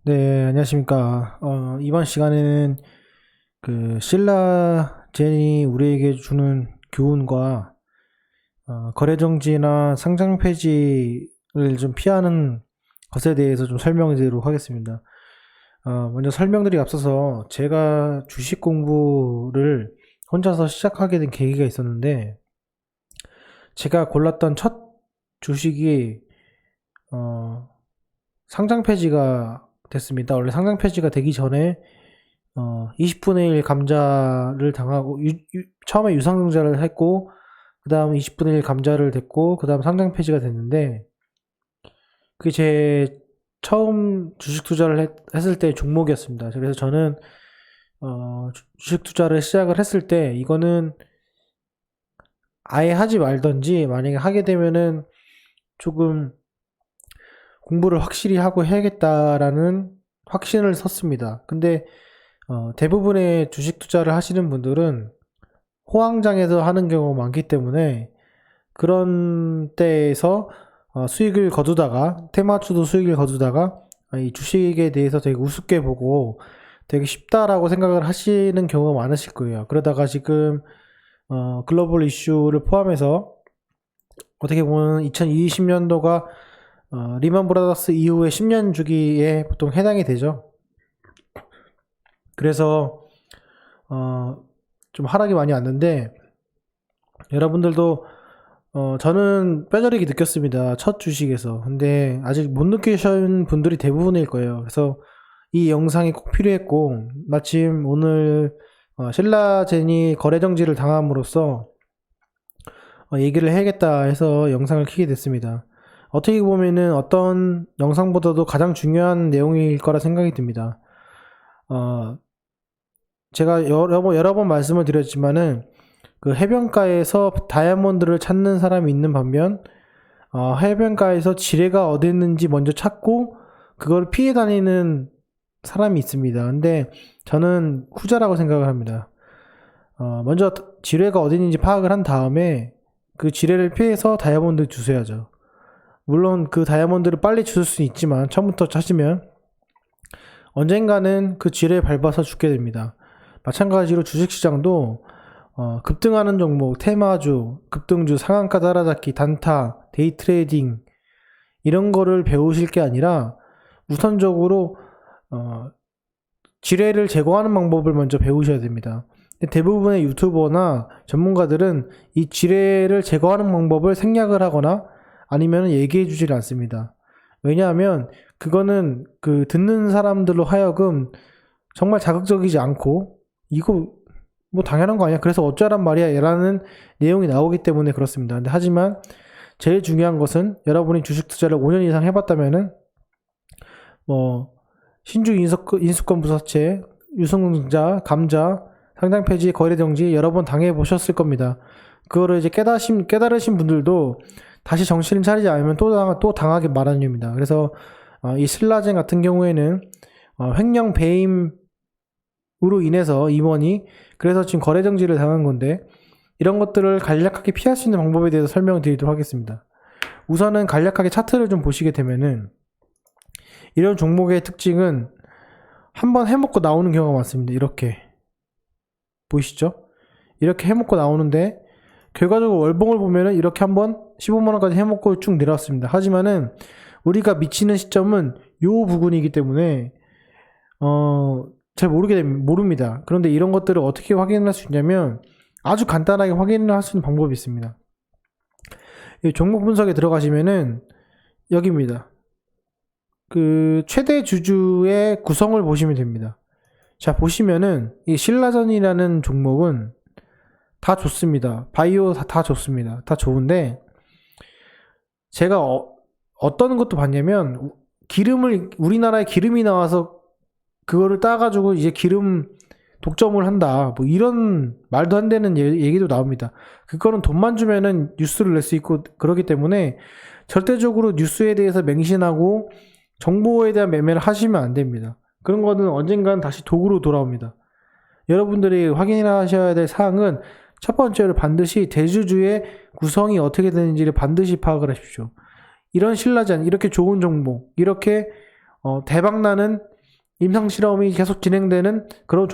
네, 안녕하십니까. 이번 시간에는 그 신라젠이 우리에게 주는 교훈과 거래 정지나 상장 폐지를 좀 피하는 것에 대해서 좀 설명드리도록 하겠습니다. 먼저 설명드리기 앞서서 제가 주식 공부를 혼자서 시작하게 된 계기가 있었는데, 제가 골랐던 첫 주식이 상장 폐지가 됐습니다. 원래 상장 폐지가 되기 전에 20분의 1 감자를 당하고 처음에 유상증자를 했고, 그 다음 20분의 1 감자를 됐고, 그 다음 상장 폐지가 됐는데, 그게 제 처음 주식 투자를 했을 때 종목이었습니다. 그래서 저는 주식 투자를 시작을 했을 때 이거는 아예 하지 말던지, 만약에 하게 되면은 조금 공부를 확실히 하고 해야겠다라는 확신을 섰습니다. 근데 대부분의 주식 투자를 하시는 분들은 호황장에서 하는 경우가 많기 때문에, 그런 때에서 수익을 거두다가, 테마주도 수익을 거두다가 이 주식에 대해서 되게 우습게 보고 되게 쉽다라고 생각을 하시는 경우가 많으실 거예요. 그러다가 지금 글로벌 이슈를 포함해서 어떻게 보면 2020년도가 리만 브라더스 이후의 10년 주기에 보통 해당이 되죠. 그래서 좀 하락이 많이 왔는데, 여러분들도 저는 뼈저리게 느꼈습니다. 첫 주식에서. 근데 아직 못 느끼신 분들이 대부분일 거예요. 그래서 이 영상이 꼭 필요했고, 마침 오늘 신라젠이 거래 정지를 당함으로써 얘기를 해야겠다 해서 영상을 켜게 됐습니다. 어떻게 보면은 어떤 영상보다도 가장 중요한 내용일 거라 생각이 듭니다. 제가 여러 번 말씀을 드렸지만은, 그 해변가에서 다이아몬드를 찾는 사람이 있는 반면, 해변가에서 지뢰가 어디 있는지 먼저 찾고 그걸 피해 다니는 사람이 있습니다. 근데 저는 후자라고 생각을 합니다. 먼저 지뢰가 어디 있는지 파악을 한 다음에 그 지뢰를 피해서 다이아몬드를 주셔야죠. 물론 그 다이아몬드를 빨리 주실 수는 있지만, 처음부터 찾으면 언젠가는 그 지뢰에 밟아서 죽게 됩니다. 마찬가지로 주식시장도 급등하는 종목, 테마주, 급등주, 상한가 따라잡기, 단타, 데이 트레이딩, 이런 거를 배우실 게 아니라 우선적으로 지뢰를 제거하는 방법을 먼저 배우셔야 됩니다. 대부분의 유튜버나 전문가들은 이 지뢰를 제거하는 방법을 생략을 하거나 아니면 얘기해 주질 않습니다. 왜냐하면 그거는 그 듣는 사람들로 하여금 정말 자극적이지 않고, 이거 뭐 당연한 거 아니야, 그래서 어쩌란 말이야 라는 내용이 나오기 때문에 그렇습니다. 근데 하지만 제일 중요한 것은, 여러분이 주식 투자를 5년 이상 해봤다면은 뭐 신주 인수권 부사채, 유승증자, 감자, 상장 폐지, 거래 정지 여러 번 당해 보셨을 겁니다. 그거를 이제 깨달으신 분들도 다시 정신을 차리지 않으면 또 당하게 마련입니다. 그래서 이 신라젠 같은 경우에는 횡령 배임으로 인해서 임원이, 그래서 지금 거래 정지를 당한 건데, 이런 것들을 간략하게 피할 수 있는 방법에 대해서 설명을 드리도록 하겠습니다. 우선은 간략하게 차트를 좀 보시게 되면은, 이런 종목의 특징은 한번 해먹고 나오는 경우가 많습니다. 이렇게 보이시죠? 이렇게 해먹고 나오는데, 결과적으로 월봉을 보면은 이렇게 한번 15만원까지 해먹고 쭉 내려왔습니다. 하지만은 우리가 미치는 시점은 요 부분이기 때문에 잘 모릅니다. 그런데 이런 것들을 어떻게 확인할 수 있냐면, 아주 간단하게 확인을 할 수 있는 방법이 있습니다. 이 종목 분석에 들어가시면은 여기입니다. 그 최대 주주의 구성을 보시면 됩니다. 자, 보시면은 이 신라전이라는 종목은 다 좋습니다. 바이오 다 좋습니다. 다 좋은데, 제가 어떤 것도 봤냐면, 우리나라에 기름이 나와서 그거를 따가지고 이제 기름 독점을 한다, 뭐 이런 말도 안 되는 얘기도 나옵니다. 그거는 돈만 주면은 뉴스를 낼 수 있고 그러기 때문에, 절대적으로 뉴스에 대해서 맹신하고 정보에 대한 매매를 하시면 안 됩니다. 그런 거는 언젠간 다시 도구로 돌아옵니다. 여러분들이 확인하셔야 될 사항은, 첫 번째로 반드시 대주주의 구성이 어떻게 되는지를 반드시 파악을 하십시오. 이런 신라젠, 이렇게 좋은 종목, 이렇게 대박나는 임상 실험이 계속 진행되는 그런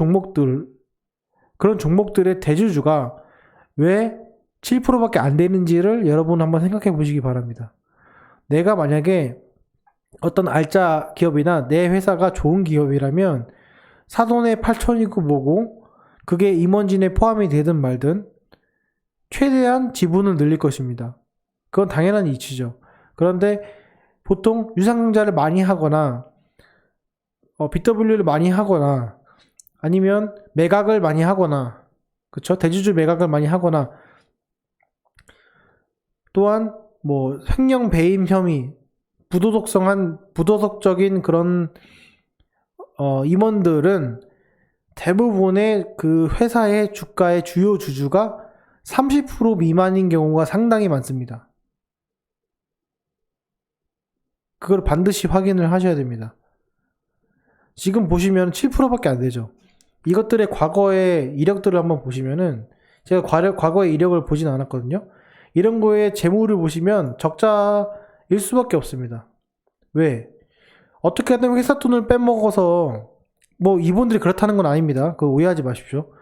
종목들의 대주주가 왜 7%밖에 안 되는지를 여러분 한번 생각해 보시기 바랍니다. 내가 만약에 어떤 알짜 기업이나 내 회사가 좋은 기업이라면 사돈의 8천이고 뭐고 그게 임원진에 포함이 되든 말든 최대한 지분을 늘릴 것입니다. 그건 당연한 이치죠. 그런데 보통 유상증자를 많이 하거나 BW를 많이 하거나 아니면 매각을 많이 하거나 그쵸? 대주주 매각을 많이 하거나 또한 뭐 횡령 배임 혐의 부도덕적인 그런 임원들은 대부분의 그 회사의 주가의 주요 주주가 30% 미만인 경우가 상당히 많습니다. 그걸 반드시 확인을 하셔야 됩니다. 지금 보시면 7%밖에 안 되죠. 이것들의 과거의 이력들을 한번 보시면은 제가 과거의 이력을 보진 않았거든요. 이런 거에 재물을 보시면 적자일 수밖에 없습니다. 왜? 어떻게든 회사 돈을 빼먹어서 뭐 이분들이 그렇다는 건 아닙니다. 그거 오해하지 마십시오.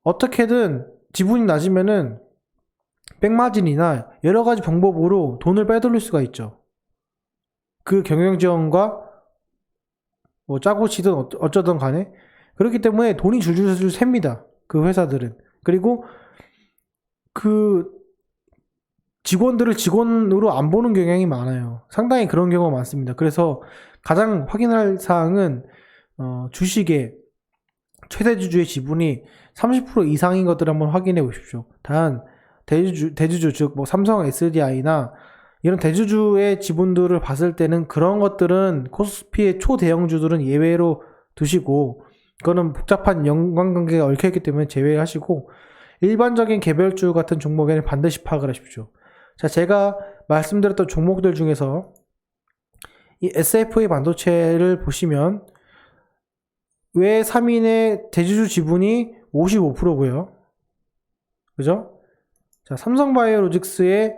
어떻게든 지분이 낮으면은 백마진이나 여러 가지 방법으로 돈을 빼돌릴 수가 있죠. 그 경영지원과 뭐 짜고 치든 어쩌든 간에 그렇기 때문에 돈이 줄줄줄 셉니다. 그 회사들은. 그리고 그 직원들을 직원으로 안 보는 경향이 많아요. 상당히 그런 경우가 많습니다. 그래서 가장 확인할 사항은 주식의 최대 주주의 지분이 30% 이상인 것들을 한번 확인해 보십시오. 단 대주주 즉 뭐 삼성 SDI나 이런 대주주의 지분들을 봤을 때는 그런 것들은 코스피의 초대형주들은 예외로 두시고 그거는 복잡한 연관관계가 얽혀있기 때문에 제외하시고 일반적인 개별주 같은 종목에는 반드시 파악을 하십시오. 자, 제가 말씀드렸던 종목들 중에서 이 SFA 반도체를 보시면 외 3인의 대주주 지분이 55%고요. 그죠? 자, 삼성바이오로직스의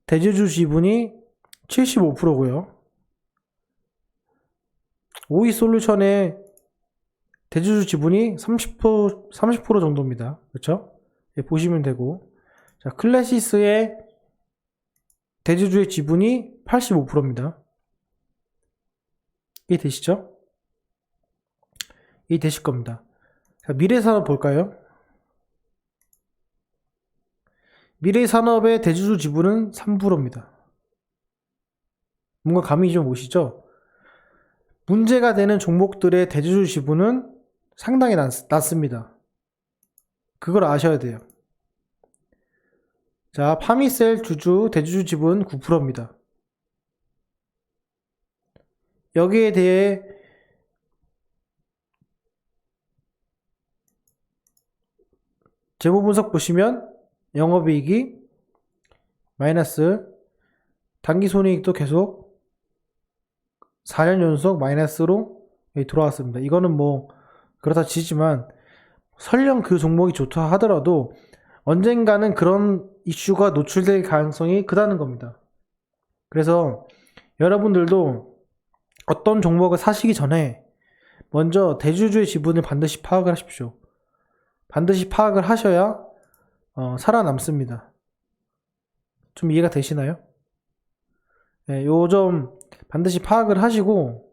대주주 지분이 75%고요. 오이솔루션의 대주주 지분이 30% 정도입니다. 그렇죠? 네, 보시면 되고. 자, 클래시스의 대주주의 지분이 85%입니다. 이해되시죠? 이해되실 겁니다. 자, 미래산업 볼까요? 미래산업의 대주주 지분은 3%입니다. 뭔가 감이 좀 오시죠? 문제가 되는 종목들의 대주주 지분은 상당히 낮습니다. 그걸 아셔야 돼요. 자, 파미셀 대주주 지분 9%입니다. 여기에 대해 재무 분석 보시면 영업이익이 마이너스, 당기손익도 계속 4년 연속 마이너스로 들어왔습니다. 이거는 뭐 그렇다 치지만 설령 그 종목이 좋다 하더라도 언젠가는 그런 이슈가 노출될 가능성이 크다는 겁니다. 그래서 여러분들도 어떤 종목을 사시기 전에 먼저 대주주의 지분을 반드시 파악을 하십시오. 반드시 파악을 하셔야 살아남습니다. 좀 이해가 되시나요? 네, 요 점 반드시 파악을 하시고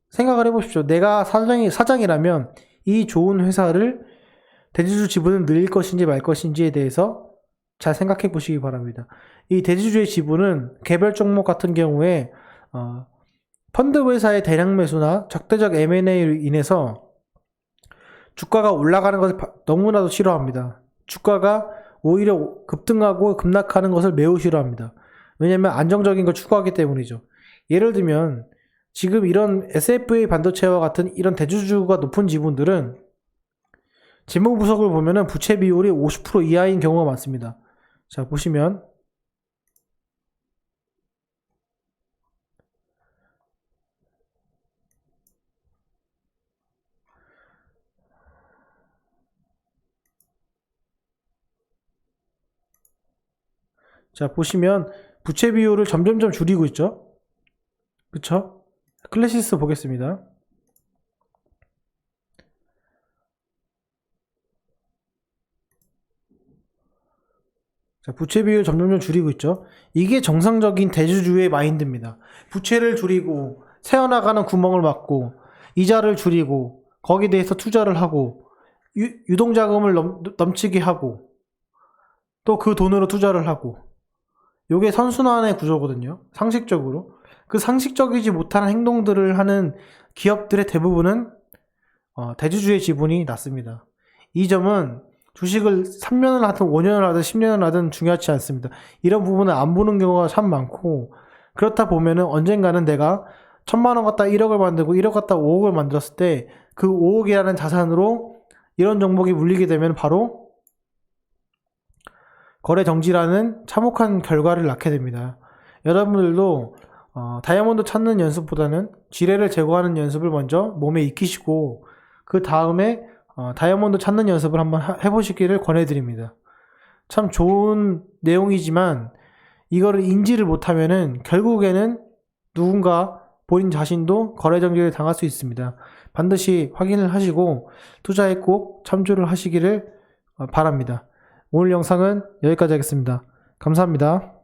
생각을 해보십시오. 내가 사장이라면 이 좋은 회사를 대주주 지분을 늘릴 것인지 말 것인지에 대해서 잘 생각해 보시기 바랍니다. 이 대주주의 지분은 개별 종목 같은 경우에 펀드 회사의 대량 매수나 적대적 M&A로 인해서 주가가 올라가는 것을 너무나도 싫어합니다. 주가가 오히려 급등하고 급락하는 것을 매우 싫어합니다. 왜냐하면 안정적인 걸 추구하기 때문이죠. 예를 들면 지금 이런 SFA 반도체와 같은 이런 대주주가 높은 지분들은 재무 분석을 보면은 부채 비율이 50% 이하인 경우가 많습니다. 자, 보시면 부채 비율을 점점점 줄이고 있죠. 그쵸? 클래시스 보겠습니다. 자, 부채 비율 점점점 줄이고 있죠. 이게 정상적인 대주주의 마인드입니다. 부채를 줄이고 새어나가는 구멍을 막고 이자를 줄이고 거기에 대해서 투자를 하고 유동자금을 넘치게 하고 또 그 돈으로 투자를 하고, 요게 선순환의 구조거든요. 상식적으로. 그 상식적이지 못한 행동들을 하는 기업들의 대부분은 대주주의 지분이 낮습니다. 이 점은 주식을 3년을 하든 5년을 하든 10년을 하든 중요하지 않습니다. 이런 부분을 안 보는 경우가 참 많고, 그렇다 보면은 언젠가는 내가 1000만 원 갖다 1억을 만들고 1억 갖다 5억을 만들었을 때 그 5억이라는 자산으로 이런 종목이 물리게 되면 바로 거래 정지라는 참혹한 결과를 낳게 됩니다. 여러분들도 다이아몬드 찾는 연습보다는 지뢰를 제거하는 연습을 먼저 몸에 익히시고 그 다음에 다이아몬드 찾는 연습을 한번 해보시기를 권해드립니다. 참 좋은 내용이지만 이거를 인지를 못하면은 결국에는 누군가 본인 자신도 거래 정지를 당할 수 있습니다. 반드시 확인을 하시고 투자에 꼭 참조를 하시기를 바랍니다. 오늘 영상은 여기까지 하겠습니다. 감사합니다.